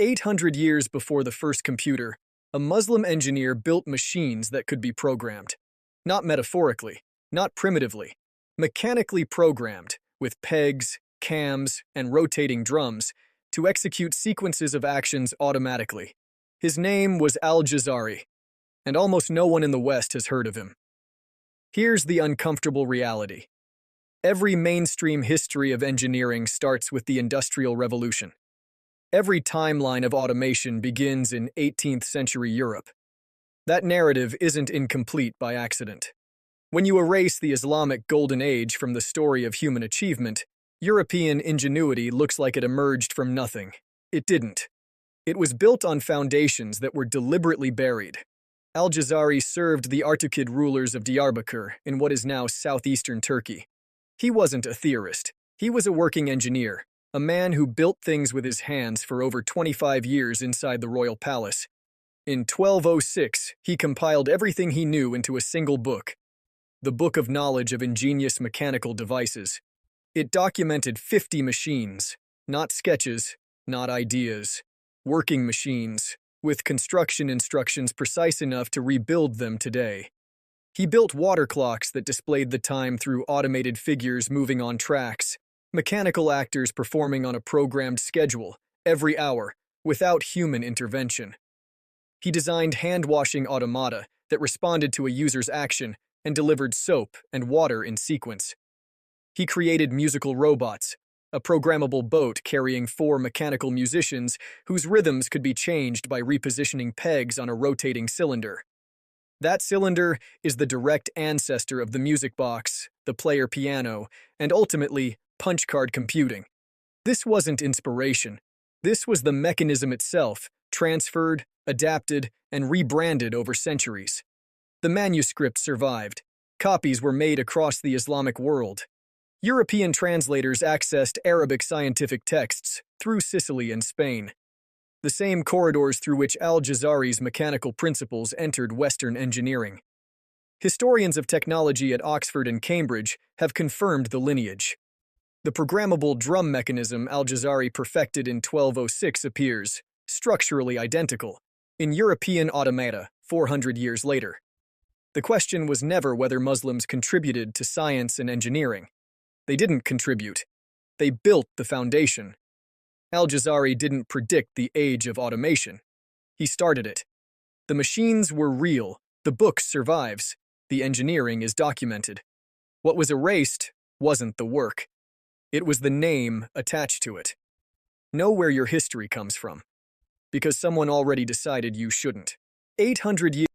800 years before the first computer, a Muslim engineer built machines that could be programmed. Not metaphorically, not primitively, mechanically programmed, with pegs, cams, and rotating drums, to execute sequences of actions automatically. His name was Al-Jazari, and almost no one in the West has heard of him. Here's the uncomfortable reality. Every mainstream history of engineering starts with the Industrial Revolution. Every timeline of automation begins in 18th century Europe. That narrative isn't incomplete by accident. When you erase the Islamic Golden Age from the story of human achievement, European ingenuity looks like it emerged from nothing. It didn't. It was built on foundations that were deliberately buried. Al-Jazari served the Artukid rulers of Diyarbakir in what is now southeastern Turkey. He wasn't a theorist. He was a working engineer, a man who built things with his hands for over 25 years inside the royal palace. In 1206, he compiled everything he knew into a single book, the Book of Knowledge of Ingenious Mechanical Devices. It documented 50 machines, not sketches, not ideas, working machines, with construction instructions precise enough to rebuild them today. He built water clocks that displayed the time through automated figures moving on tracks, mechanical actors performing on a programmed schedule, every hour, without human intervention. He designed hand-washing automata that responded to a user's action and delivered soap and water in sequence. He created musical robots, a programmable boat carrying 4 mechanical musicians whose rhythms could be changed by repositioning pegs on a rotating cylinder. That cylinder is the direct ancestor of the music box, the player piano, and ultimately, punch card computing. This wasn't inspiration. This was the mechanism itself, transferred, adapted, and rebranded over centuries. The manuscript survived. Copies were made across the Islamic world. European translators accessed Arabic scientific texts through Sicily and Spain, the same corridors through which Al-Jazari's mechanical principles entered Western engineering. Historians of technology at Oxford and Cambridge have confirmed the lineage. The programmable drum mechanism Al-Jazari perfected in 1206 appears, structurally identical, in European automata 400 years later. The question was never whether Muslims contributed to science and engineering. They didn't contribute. They built the foundation. Al-Jazari didn't predict the age of automation. He started it. The machines were real. The book survives. The engineering is documented. What was erased wasn't the work. It was the name attached to it. Know where your history comes from, because someone already decided you shouldn't. 800 years